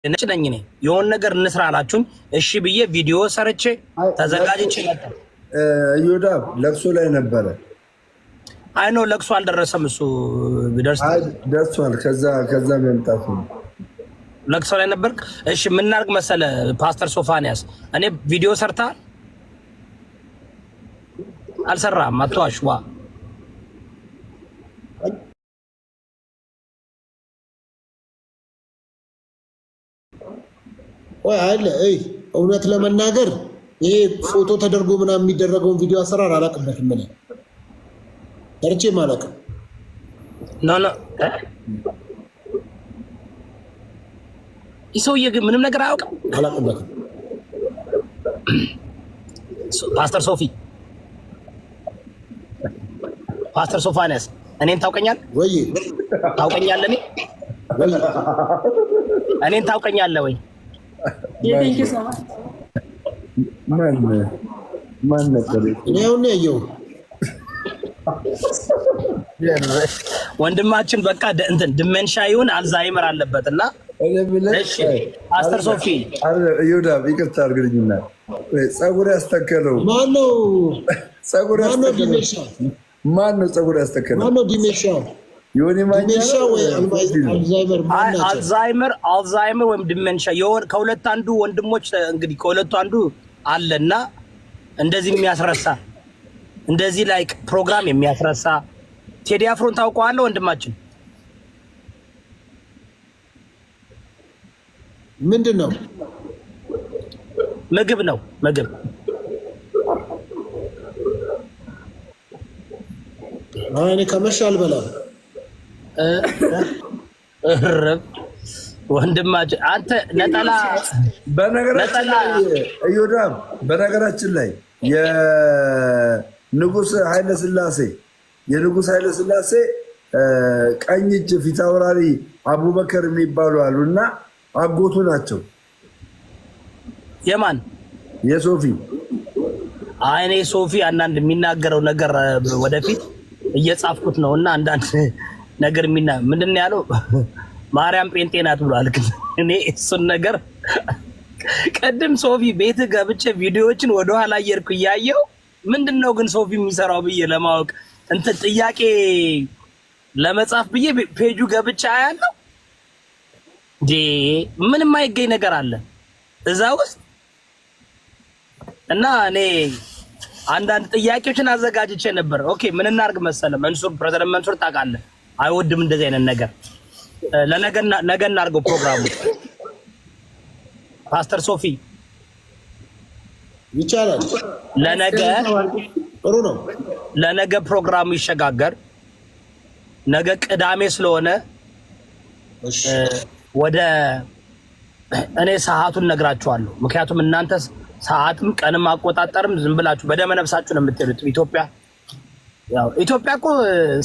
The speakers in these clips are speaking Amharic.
ነጭ ነኝ እኔ የሆነ ነገር እንስራ አላችሁኝ። እሺ ብዬ ቪዲዮ ሰርቼ ተዘጋጅቼ መጣ። ይሁዳ ለቅሶ ላይ ነበረ። አይ ነው ለቅሶ አልደረሰም። እሱ ቢደርስ ደርሷል። ከዛ መምጣቱ ለቅሶ ላይ ነበር። እሺ ምን እናድርግ መሰለ ፓስተር ሶፋንያስ፣ እኔ ቪዲዮ ሰርታል አልሰራም? አትዋሽ ዋ ወይ አለ እይ እውነት ለመናገር ይሄ ፎቶ ተደርጎ ምናምን የሚደረገውን ቪዲዮ አሰራር አላውቅበትም። ምን ሰርቼ ማለቅ ኖ ይሰውዬ ግን ምንም ነገር አላውቅበትም። ፓስተር ሶፋንያስ እኔን ታውቀኛለህ ወይ? ታውቀኛለህ? እኔን ታውቀኛለህ ወይ? ማን ነበር? እኔውን ያየው ወንድማችን በቃ እንትን ድመንሻ ይሁን አልዛይመር አለበትና እሺ ፓስተር ሶፊ ይሁዳ ይቅርታ አድርግልኝና ጸጉር ያስተከለው ማነው? ጸጉር ያስተከለው ማነው? ጸጉር ያስተከለው ማነው? ዲሜሻ ዮኒ ማኛሻ ወይ አልዛይመር ወይም ድመንሻ የሆነ ከሁለት አንዱ ወንድሞች እንግዲህ ከሁለቱ አንዱ አለና እንደዚህ የሚያስረሳ እንደዚህ ላይ ፕሮግራም የሚያስረሳ ቴዲ አፍሮን ታውቀዋለህ? ወንድማችን ምንድን ነው? ምግብ ነው ምግብ። እኔ ከመሻ አልበላም። ወንድማችን አንተ ነጠላ በነገራችን ላይ የንጉስ ኃይለ ሥላሴ ቀኝ እጅ ፊት አውራሪ አቡበከር የሚባሉ አሉና አጎቱ ናቸው። የማን? የሶፊ። እኔ ሶፊ አንዳንድ የሚናገረው ነገር ወደፊት እየጻፍኩት ነው እና አንዳንድ ነገር ምንድን ነው ያለው? ማርያም ጴንጤ ናት ብሏል። ግን እኔ እሱን ነገር ቀድም ሶፊ ቤት ገብቼ ቪዲዮዎችን ወደኋላ እየሄድኩ እያየው ምንድን ነው ግን ሶፊ የሚሰራው ብዬ ለማወቅ እንትን ጥያቄ ለመጻፍ ብዬ ፔጁ ገብቼ አያለው። ምንም አይገኝ ነገር አለ እዛ ውስጥ እና እኔ አንዳንድ ጥያቄዎችን አዘጋጅቼ ነበር። ኦኬ ምን እናድርግ መሰለ ፕሬዝዳንት መንሱር ታውቃለህ አይወድም እንደዚህ አይነት ነገር። ነገ እናድርገው ፕሮግራሙ። ፓስተር ሶፊ ይቻላል። ጥሩ ነው። ለነገ ፕሮግራሙ ይሸጋገር። ነገ ቅዳሜ ስለሆነ ወደ እኔ ሰዓቱን ነግራችኋለሁ። ምክንያቱም እናንተ ሰዓትም ቀንም አቆጣጠርም ዝም ብላችሁ በደመ ነፍሳችሁ ነው የምትሄዱት። ኢትዮጵያ እኮ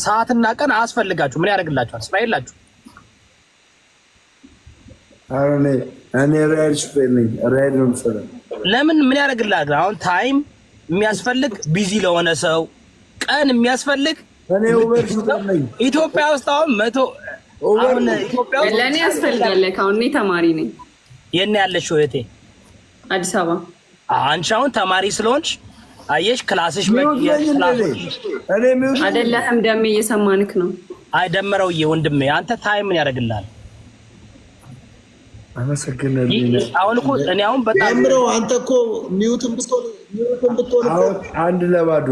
ሰዓትና ቀን አያስፈልጋችሁ። ምን ያደርግላችኋል? ስራ የላችሁ። እኔ ራይድ ሹፌር ነኝ። ራይድ ነው የምሰራው። ለምን ምን ያደርግላል? አሁን ታይም የሚያስፈልግ ቢዚ ለሆነ ሰው ቀን የሚያስፈልግ ኢትዮጵያ ውስጥ አሁን ኢትዮጵያ ውስጥ ለእኔ ያስፈልጋል። አሁን እኔ ተማሪ ነኝ። የት ነው ያለሽው እህቴ? አዲስ አበባ። አንቺ አሁን ተማሪ ስለሆንሽ አየሽ ክላስሽ አይደለህም። ደሜ እየሰማንክ ነው። አይ ደመረውዬ ወንድሜ አንተ ታይም ምን ያደርግልሃል? አመሰግናለሁ። አሁን እኮ እኔ አሁን በጣም ደምረው አንተ እኮ ሚውትም ብትሆን አንድ ለባዶ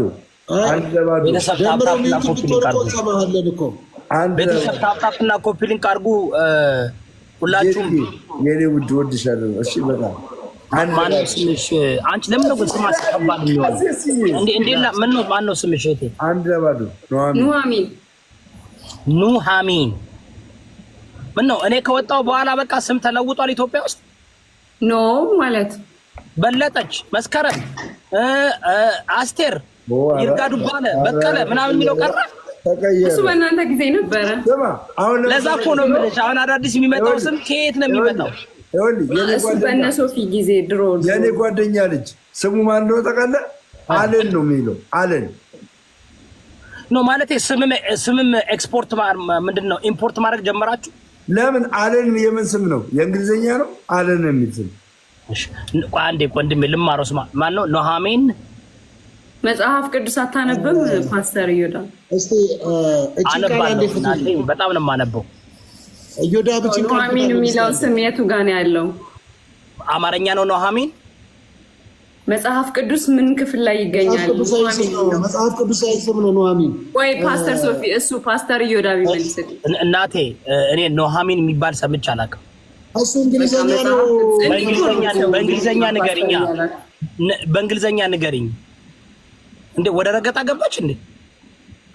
ቤተሰብ ታፕታፕና ኮፒ ሊንክ አድርጉ ሁላችሁም። የኔ ውድ ወድሻለሁ። እሺ በጣም ማነው ስምሽ? አንቺ ለምን ነው ግን ስም አስቀባል የሚሆነው? ማነው ስምሽ እህቴ? አንድ ለባዶ ኑሃሚን። ምን ነው እኔ ከወጣሁ በኋላ በቃ ስም ተለውጧል ኢትዮጵያ ውስጥ? ኖ ማለት በለጠች፣ መስከረም፣ አስቴር፣ ይርጋ ዱባለ፣ በቀለ ምናምን የሚለው ቀረ። እሱ በእናንተ ጊዜ ነበረ። ለዛ እኮ ነው የምልሽ። አሁን አዳዲስ የሚመጣው ስም ከየት ነው የሚመጣው? እሱ በእነ ሶፊ ጊዜ ድሮ የኔ ጓደኛ ልጅ ስሙ ማን ነው ታውቃለህ? አለን ነው የሚለው። አለን ነው ማለት ስምም ኤክስፖርት ምንድን ነው ኢምፖርት ማድረግ ጀመራችሁ? ለምን አለን የምን ስም ነው? የእንግሊዝኛ ነው አለን የሚል ስም። እሺ አንዴ ወንድሜ ልማረው። ማን ነው ኑሐሚን? መጽሐፍ ቅዱስ አታነብም ፓስተር ይወዳ? እስቲ አነባለሁ። በጣም ነው የማነበው። ይወዳ ብቻ ኑሐሚን የሚለው ስም የቱ ጋር ነው ያለው? አማርኛ ነው ኑሐሚን። መጽሐፍ ቅዱስ ምን ክፍል ላይ ይገኛል? መጽሐፍ ቅዱስ ስም ነው ኑሐሚን። ወይ ፓስተር ሶፊ እሱ ፓስተር ይወዳ ቢመልስልኝ። እናቴ እኔ ኑሐሚን የሚባል ሰምቼ አላውቅም። እሱ እንግሊዘኛ ነው። በእንግሊዘኛ ንገሪኛ፣ በእንግሊዘኛ ንገሪኝ። እንዴ ወደ ረገጣ ገባች እንዴ?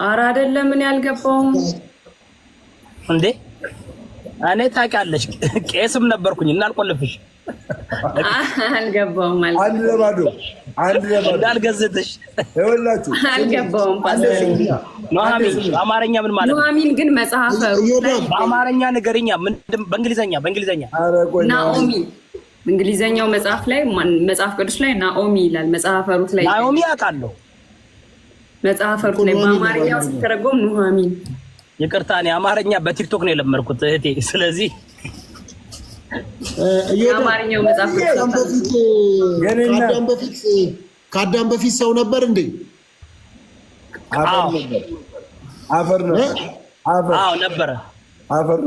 ኧረ አይደለም፣ ምን ያልገባውም እንዴ። እኔ ታውቂያለሽ ቄስም ነበርኩኝ እና አልቆልፍሽ አልገባውም ማለት አንድ ለባዶ እንዳልገዝትሽ ይኸውላችሁ አልገባውም። ኑሐሚን በአማርኛ ምን ማለት ነው? ኑሐሚን ግን መጽሐፈ በአማርኛ ንገሪኛ። በእንግሊዘኛ ናኦሚ እንግሊዘኛው መጽሐፍ ላይ መጽሐፍ ቅዱስ ላይ ናኦሚ ይላል። መጽሐፈ ሩት ላይ ናኦሚ አውቃለሁ። መጽሐፈ ሩት ላይ በአማርኛው ሲተረጎም ኑሐሚን። ይቅርታ እኔ አማርኛ በቲክቶክ ነው የለመድኩት እህቴ። ስለዚህ የአማርኛው መጽሐፍ ከአዳም በፊት ሰው ነበር እንዴ? አፈር ነበር። አዎ ነበረ። አፈር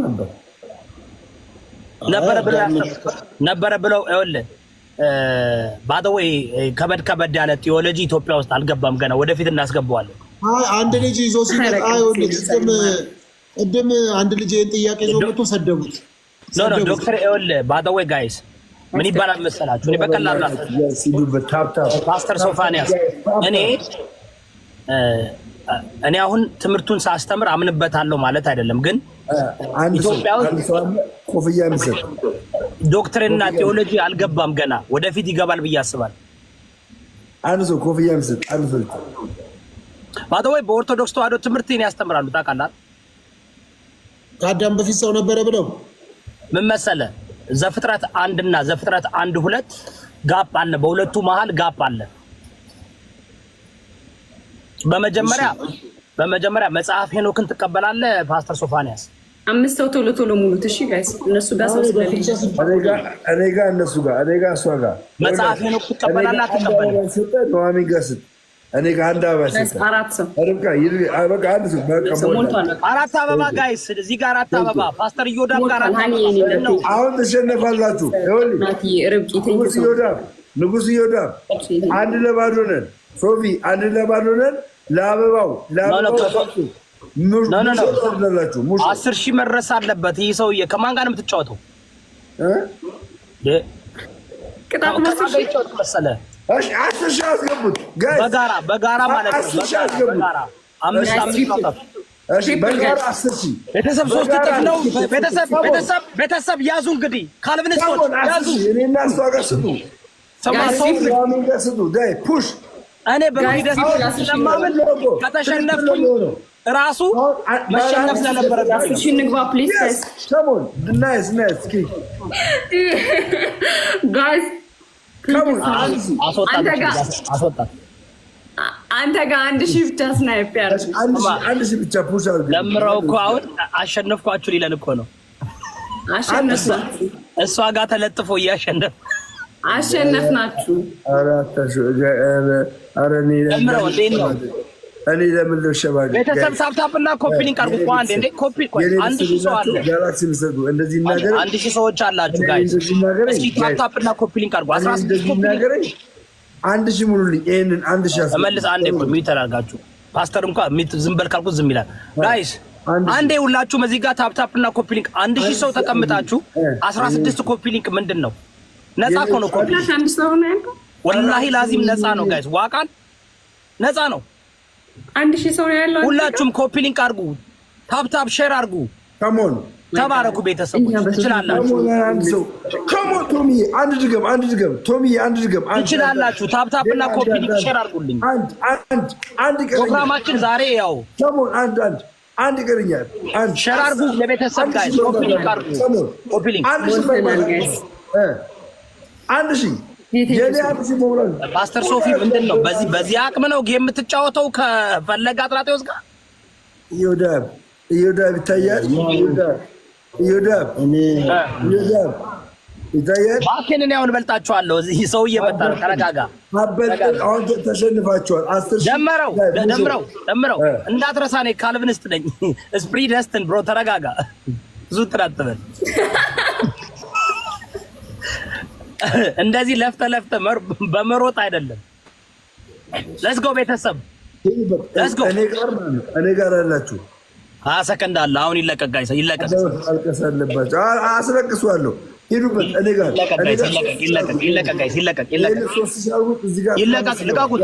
ነበር ብለው ይኸውልህ ባደወይ ከበድ ያለ ቲዮሎጂ ኢትዮጵያ ውስጥ አልገባም ገና፣ ወደፊት እናስገባዋለን። አንድ ልጅ ይዞ ሲመጣ ቅድም አንድ ልጅ ይህን ጥያቄ ይዞ መጥቶ ሰደቡት። ዶክተር ይኸውልህ ባደወይ ጋይስ ምን ይባላል መሰላችሁ? እኔ በቀላሉ ፓስተር ሶፋንያስ እኔ አሁን ትምህርቱን ሳስተምር አምንበታለሁ ማለት አይደለም፣ ግን ኢትዮጵያ ውስጥ ኮፍያ የሚሰጥ ዶክትሪንና ቴዎሎጂ አልገባም ገና፣ ወደፊት ይገባል ብዬ አስባለሁ። አንድ ሰው ኮፍያ የሚሰጥ አንድ ሰው ባደወይ በኦርቶዶክስ ተዋህዶ ትምህርትን ያስተምራሉ። ታውቃለህ? ከአዳም በፊት ሰው ነበረ ብለው ምን መሰለህ? ዘፍጥረት 1 እና ዘፍጥረት 1:2 ጋፕ አለ፣ በሁለቱ መሃል ጋፕ አለ። በመጀመሪያ መጽሐፍ ሄኖክን ትቀበላለህ ፓስተር ሶፋንያስ? 5 ሰው ቶሎ ሙሉት። እሺ ጋይስ እነሱ ጋር ሰው ስለሌለ እኔ ጋር እነሱ ጋር እኔ ጋር እሷ ጋር መጽሐፍ ሄኖክ ትቀበላለህ አትቀበልም? ኑሐሚን ጋር ስትል እኔ ጋር አንድ አበባ ስትል 4 ሰው ርብቃ በቃ አንድ ሰው አራት አበባ ጋይስ፣ እዚህ ጋር 4 አበባ ፓስተር ይወዳም ጋር ነው። አሁን ተሸነፋላችሁ። ንጉስ ይወዳም አንድ ለባዶ ነን። ሶፊ አንድ ለባዶ ነን። ለአበባው 10,000 መድረስ አለበት። ይህ ሰውዬ ከማን ጋር ነው የምትጫወተው? ቅጣት መሰለህ? 10,000 አስገቡት በጋራ ማለት ነው። በጋራ 5 በጋራ 10,000 ቤተሰብ 3 እጥፍ ነው። ቤተሰብ ያዙ እንግዲህ ካልቪኒስቶች ያዙ። እኔና እሷ ጋር ስጡ፣ ኑሐሚን ጋር ስጡ። ዳይ ፑሽ እኔ በሚደስ ስለማምን ከተሸነፍኩኝ ራሱ መሸነፍ ስለነበረ እንግባ ፕሊዝ ናይስ ጋይስ አስወጣት። አንተ ጋር 1,000 ብቻ ስናይፕ ያርግ 1,000 ብቻ ፑሽ አድርገን ለምራው እኮ አሁን አሸነፍኳችሁ ሊለን እኮ ነው። እሷ ጋር ተለጥፎ እያሸነፍ አሸነፍናችሁ። ለምራው እንዴት ነው? እኔ ለምን ልሸባገ ቤተሰብ ሳብታብና ኮፒ ሊንክ አድርጉ እኮ አንዴ እንዴ ኮፒ 1,000 ሰው አለ። ጋላክሲ ምሰዱ እንደዚህ ነገር 1,000 ሰዎች አላችሁ ጋይስ። እስኪ ሳብታብና ኮፒ ሊንክ አድርጉ። 16 ኮፒ ሊንክ 1,000 ሙሉልኝ። ይሄንን 1,000 ተመልስ አንዴ እኮ የሚተራጋችሁ ፓስተር እንኳን ዝም በል ካልኩት ዝም ይላል። ጋይስ አንዴ ሁላችሁ እዚህ ጋር ታፕታፕና ኮፒ ሊንክ 1,000 ሰው ተቀምጣችሁ 16 ኮፒ ሊንክ ምንድን ነው? ነፃ እኮ ነው ኮፒ ሊንክ። ወላሂ ላዚም ነፃ ነው ጋይስ፣ ዋቃን ነፃ ነው። 1,000 ሰው ነው ያለው። ሁላችሁም ኮፒ ሊንክ አድርጉ፣ ታፕታፕ ሼር አድርጉ። ካሞን ተባረኩ ቤተሰቦች፣ ትችላላችሁ። ካሞን ቶሚ አንድ ድገም ቶሚ አንድ ድገም ትችላላችሁ። ታፕታፕና ኮፒ ሊንክ ሼር አድርጉልኝ። አንድ ፕሮግራማችን ዛሬ ያው ካሞን አንድ ይቀርኛል። አንድ ሼር አድርጉ ለቤተሰብ ጋይስ፣ ኮፒ ሊንክ አድርጉ። ኮፒ ሊንክ 1,000 የኔ 1,000 ሞራል ፓስተር ሶፊ ምንድን ነው በዚህ አቅም ነው ጌም የምትጫወተው ከፈለገ አጥራጤውስ ጋር? ይወዳብ ይታያል። ይወዳብ ይታያል። ባኬንን ያውን በልጣችኋለሁ። እዚህ ሰው እየመጣ ነው። ተረጋጋ። አሁን ተሸንፋችኋል። 10 ደምረው እንዳትረሳ። እኔ ካልቪኒስት ነኝ። ስፕሪት ደስትን ብሮ ተረጋጋ። ብዙ ትራጥበል እንደዚህ ለፍተ በመሮጥ አይደለም። ሌትስ ጎ ቤተሰብ ሌትስ ጎ። እኔ ጋር አላችሁ 20 ሰከንድ አለ። አሁን ይለቀቅ ጋይስ፣ ይለቀቅ። አልቀሳለባችሁ አስለቅሷለሁ። ሂዱበት። እኔ ጋር ይለቀቅ ጋይስ፣ ይለቀቅ ጋይስ፣ ይለቀቅ። ልቀቁት።